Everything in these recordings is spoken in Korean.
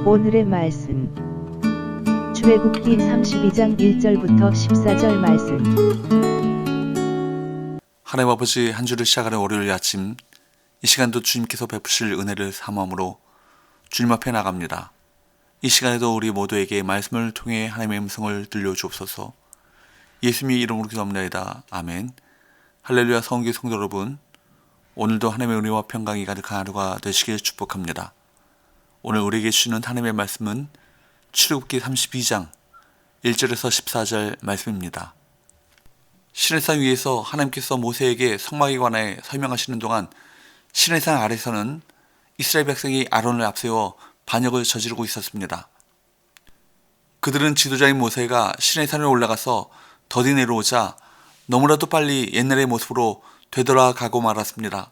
오늘의 말씀 출애굽기 32장 1절부터 14절 말씀. 하나님 아버지, 한 주를 시작하는 월요일 아침, 이 시간도 주님께서 베푸실 은혜를 사모함으로 주님 앞에 나갑니다. 이 시간에도 우리 모두에게 말씀을 통해 하나님의 음성을 들려주옵소서. 예수님의 이름으로 기도합니다. 아멘. 할렐루야. 성기 성도 여러분, 오늘도 하나님의 은혜와 평강이 가득한 하루가 되시길 축복합니다. 오늘 우리에게 주시는 하나님의 말씀은 출애굽기 32장 1절에서 14절 말씀입니다. 시내산 위에서 하나님께서 모세에게 성막에 관해 설명하시는 동안 시내산 아래서는 이스라엘 백성이 아론을 앞세워 반역을 저지르고 있었습니다. 그들은 지도자인 모세가 시내산에 올라가서 더디 내려오자 너무나도 빨리 옛날의 모습으로 되돌아가고 말았습니다.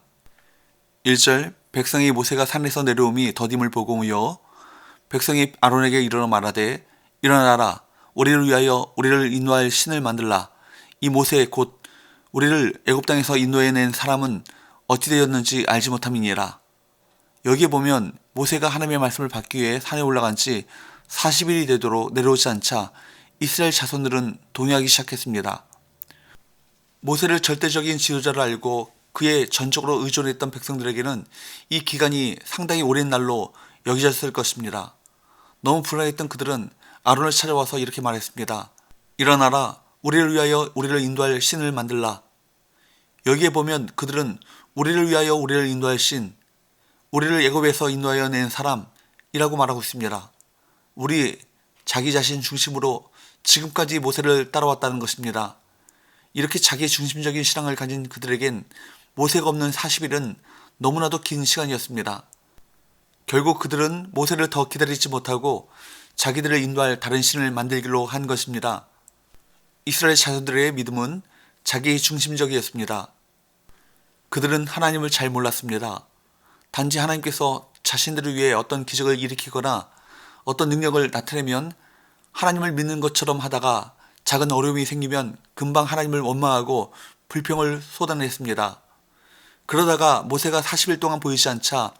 1절, 백성이 모세가 산에서 내려옴이 더딤을 보고 모여 백성이 아론에게 이르러 말하되, 일어나라, 우리를 위하여 우리를 인도할 신을 만들라. 이 모세 곧 우리를 애굽 땅에서 인도해낸 사람은 어찌 되었는지 알지 못함이니라. 여기에 보면 모세가 하나님의 말씀을 받기 위해 산에 올라간 지 40일이 되도록 내려오지 않자 이스라엘 자손들은 동요하기 시작했습니다. 모세를 절대적인 지도자로 알고 그의 전적으로 의존했던 백성들에게는 이 기간이 상당히 오랜 날로 여겨졌을 것입니다. 너무 불안했던 그들은 아론을 찾아와서 이렇게 말했습니다. 일어나라, 우리를 위하여 우리를 인도할 신을 만들라. 여기에 보면 그들은 우리를 위하여 우리를 인도할 신, 우리를 애굽에서 인도하여 낸 사람이라고 말하고 있습니다. 우리 자기 자신 중심으로 지금까지 모세를 따라왔다는 것입니다. 이렇게 자기 중심적인 신앙을 가진 그들에겐 모세가 없는 40일은 너무나도 긴 시간이었습니다. 결국 그들은 모세를 더 기다리지 못하고 자기들을 인도할 다른 신을 만들기로 한 것입니다. 이스라엘 자손들의 믿음은 자기 중심적이었습니다. 그들은 하나님을 잘 몰랐습니다. 단지 하나님께서 자신들을 위해 어떤 기적을 일으키거나 어떤 능력을 나타내면 하나님을 믿는 것처럼 하다가 작은 어려움이 생기면 금방 하나님을 원망하고 불평을 쏟아냈습니다. 그러다가 모세가 40일 동안 보이지 않자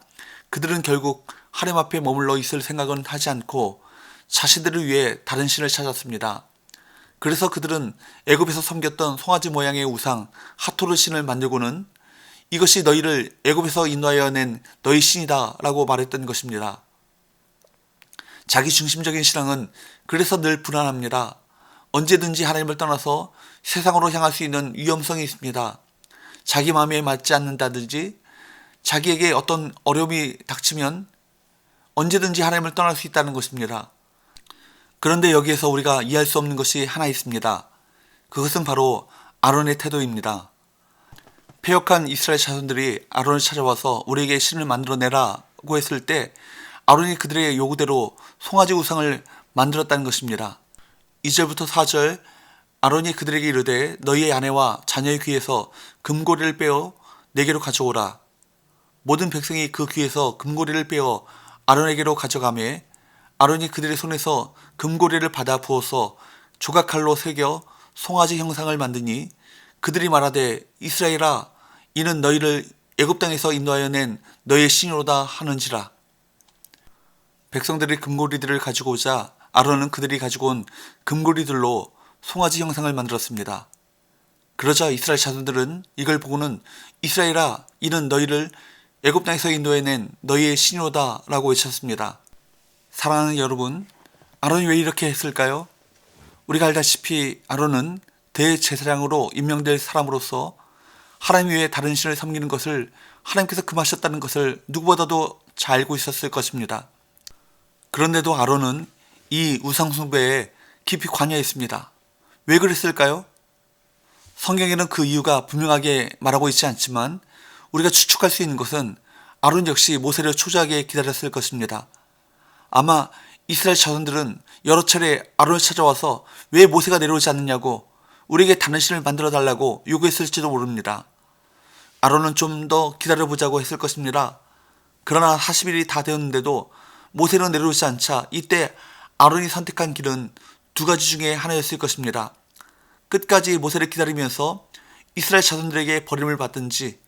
그들은 결국 하나님 앞에 머물러 있을 생각은 하지 않고 자신들을 위해 다른 신을 찾았습니다. 그래서 그들은 애굽에서 섬겼던 송아지 모양의 우상 하토르 신을 만들고는 이것이 너희를 애굽에서 인도하여 낸 너희 신이다 라고 말했던 것입니다. 자기 중심적인 신앙은 그래서 늘 불안합니다. 언제든지 하나님을 떠나서 세상으로 향할 수 있는 위험성이 있습니다. 자기 마음에 맞지 않는다든지 자기에게 어떤 어려움이 닥치면 언제든지 하나님을 떠날 수 있다는 것입니다. 그런데 여기에서 우리가 이해할 수 없는 것이 하나 있습니다. 그것은 바로 아론의 태도입니다. 패역한 이스라엘 자손들이 아론을 찾아와서 우리에게 신을 만들어내라고 했을 때 아론이 그들의 요구대로 송아지 우상을 만들었다는 것입니다. 2절부터 4절, 아론이 그들에게 이르되 너희의 아내와 자녀의 귀에서 금고리를 빼어 내게로 가져오라. 모든 백성이 그 귀에서 금고리를 빼어 아론에게로 가져가매 아론이 그들의 손에서 금고리를 받아 부어서 조각칼로 새겨 송아지 형상을 만드니 그들이 말하되 이스라엘아, 이는 너희를 애굽 땅에서 인도하여 낸 너희의 신이로다 하는지라. 백성들이 금고리들을 가지고 오자 아론은 그들이 가지고 온 금고리들로 송아지 형상을 만들었습니다. 그러자 이스라엘 자손들은 이걸 보고는 이스라엘아, 이는 너희를 애굽 땅에서 인도해낸 너희의 신이로다 라고 외쳤습니다. 사랑하는 여러분, 아론이 왜 이렇게 했을까요? 우리가 알다시피 아론은 대제사장으로 임명될 사람으로서 하나님 외에 다른 신을 섬기는 것을 하나님께서 금하셨다는 것을 누구보다도 잘 알고 있었을 것입니다. 그런데도 아론은 이 우상 숭배에 깊이 관여했습니다. 왜 그랬을까요? 성경에는 그 이유가 분명하게 말하고 있지 않지만 우리가 추측할 수 있는 것은 아론 역시 모세를 초조하게 기다렸을 것입니다. 아마 이스라엘 자손들은 여러 차례 아론을 찾아와서 왜 모세가 내려오지 않느냐고 우리에게 다른 신을 만들어 달라고 요구했을지도 모릅니다. 아론은 좀 더 기다려보자고 했을 것입니다. 그러나 40일이 다 되었는데도 모세는 내려오지 않자 이때 아론이 선택한 길은 두 가지 중에 하나였을 것입니다. 끝까지 모세를 기다리면서 이스라엘 자손들에게 버림을 받든지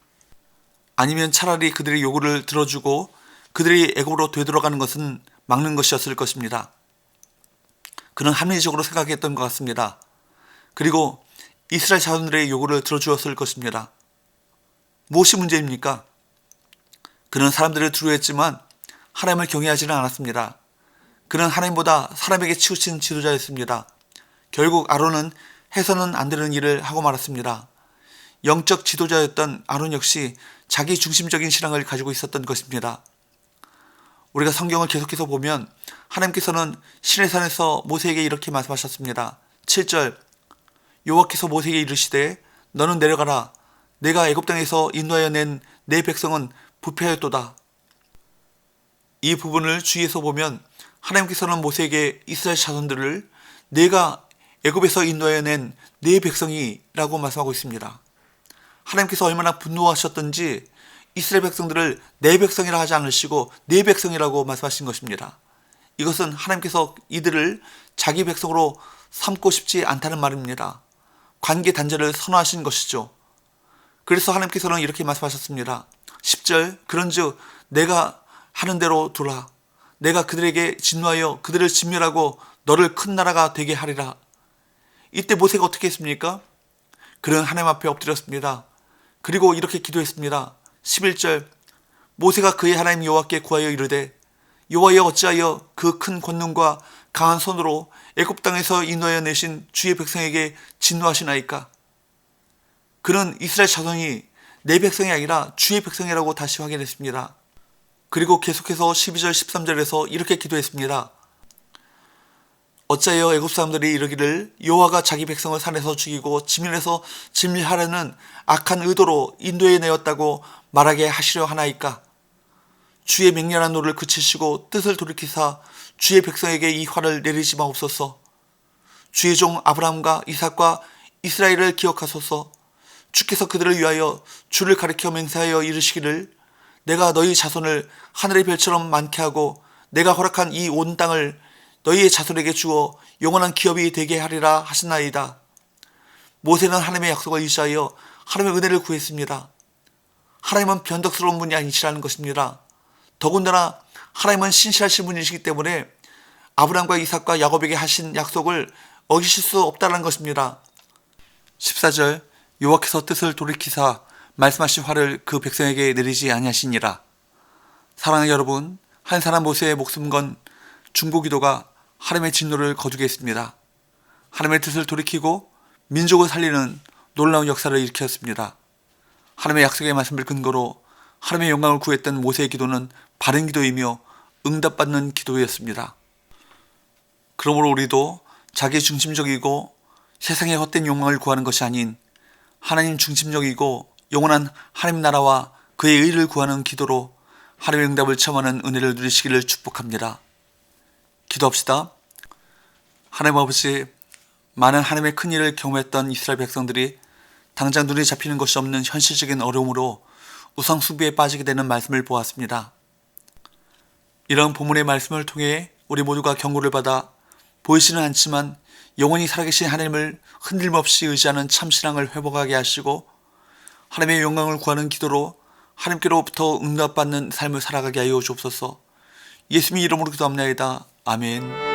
아니면 차라리 그들의 요구를 들어주고 그들이 애굽으로 되돌아가는 것은 막는 것이었을 것입니다. 그는 합리적으로 생각했던 것 같습니다. 그리고 이스라엘 자손들의 요구를 들어주었을 것입니다. 무엇이 문제입니까? 그는 사람들을 두려워했지만 하나님을 경외하지는 않았습니다. 그는 하나님보다 사람에게 치우친 지도자였습니다. 결국 아론은 해서는 안 되는 일을 하고 말았습니다. 영적 지도자였던 아론 역시 자기 중심적인 신앙을 가지고 있었던 것입니다. 우리가 성경을 계속해서 보면 하나님께서는 시내산에서 모세에게 이렇게 말씀하셨습니다. 7절 여호와께서 모세에게 이르시되 너는 내려가라. 내가 애굽 땅에서 인도하여 낸 내 백성은 부패하였도다. 이 부분을 주위에서 보면 하나님께서는 모세에게 이스라엘 자손들을 내가 애굽에서 인도하여 낸 내 백성이 라고 말씀하고 있습니다. 하나님께서 얼마나 분노하셨던지 이스라엘 백성들을 내 백성이라 하지 않으시고 내 백성이라고 말씀하신 것입니다. 이것은 하나님께서 이들을 자기 백성으로 삼고 싶지 않다는 말입니다. 관계 단절을 선언하신 것이죠. 그래서 하나님께서는 이렇게 말씀하셨습니다. 10절 그런즉 내가 하는 대로 두라. 내가 그들에게 진노하여 그들을 진멸하고 너를 큰 나라가 되게 하리라. 이때 모세가 어떻게 했습니까? 그는 하나님 앞에 엎드렸습니다. 그리고 이렇게 기도했습니다. 11절 모세가 그의 하나님 여호와께 구하여 이르되 여호와여 어찌하여 그 큰 권능과 강한 손으로 애굽 땅에서 인도하여 내신 주의 백성에게 진노하시나이까? 그는 이스라엘 자손이 내 백성이 아니라 주의 백성이라고 다시 확인했습니다. 그리고 계속해서 12절 13절에서 이렇게 기도했습니다. 어찌하여 애굽 사람들이 이르기를 여호와가 자기 백성을 산에서 죽이고 지면에서 진멸하려는 악한 의도로 인도해 내었다고 말하게 하시려 하나이까? 주의 맹렬한 노를 그치시고 뜻을 돌이키사 주의 백성에게 이 화를 내리지 마옵소서. 주의 종 아브라함과 이삭과 이스라엘을 기억하소서. 주께서 그들을 위하여 주를 가리켜 맹세하여 이르시기를 내가 너희 자손을 하늘의 별처럼 많게 하고 내가 허락한 이 온 땅을 너희의 자손에게 주어 영원한 기업이 되게 하리라 하시나이다. 모세는 하나님의 약속을 의지하여 하나님의 은혜를 구했습니다. 하나님은 변덕스러운 분이 아니시라는 것입니다. 더군다나 하나님은 신실하신 분이시기 때문에 아브라함과 이삭과 야곱에게 하신 약속을 어기실 수 없다는 것입니다. 14절 여호와께서 뜻을 돌이키사 말씀하신 화를 그 백성에게 내리지 아니하시니라. 사랑하는 여러분, 한 사람 모세의 목숨 건 중보기도가 하나님의 진노를 거두게 했습니다. 하나님의 뜻을 돌이키고 민족을 살리는 놀라운 역사를 일으켰습니다. 하나님의 약속의 말씀을 근거로 하나님의 영광을 구했던 모세의 기도는 바른 기도이며 응답받는 기도였습니다. 그러므로 우리도 자기 중심적이고 세상의 헛된 욕망을 구하는 것이 아닌 하나님 중심적이고 영원한 하나님 나라와 그의 의를 구하는 기도로 하나님의 응답을 체험하는 은혜를 누리시기를 축복합니다. 기도합시다. 하나님 아버지, 많은 하나님의 큰 일을 경험했던 이스라엘 백성들이 당장 눈에 잡히는 것이 없는 현실적인 어려움으로 우상 숭배에 빠지게 되는 말씀을 보았습니다. 이런 본문의 말씀을 통해 우리 모두가 경고를 받아 보이지는 않지만 영원히 살아계신 하나님을 흔들림없이 의지하는 참신앙을 회복하게 하시고 하나님의 영광을 구하는 기도로 하나님께로부터 응답받는 삶을 살아가게 하여 주옵소서. 예수님의 이름으로 기도합나이다. 아멘.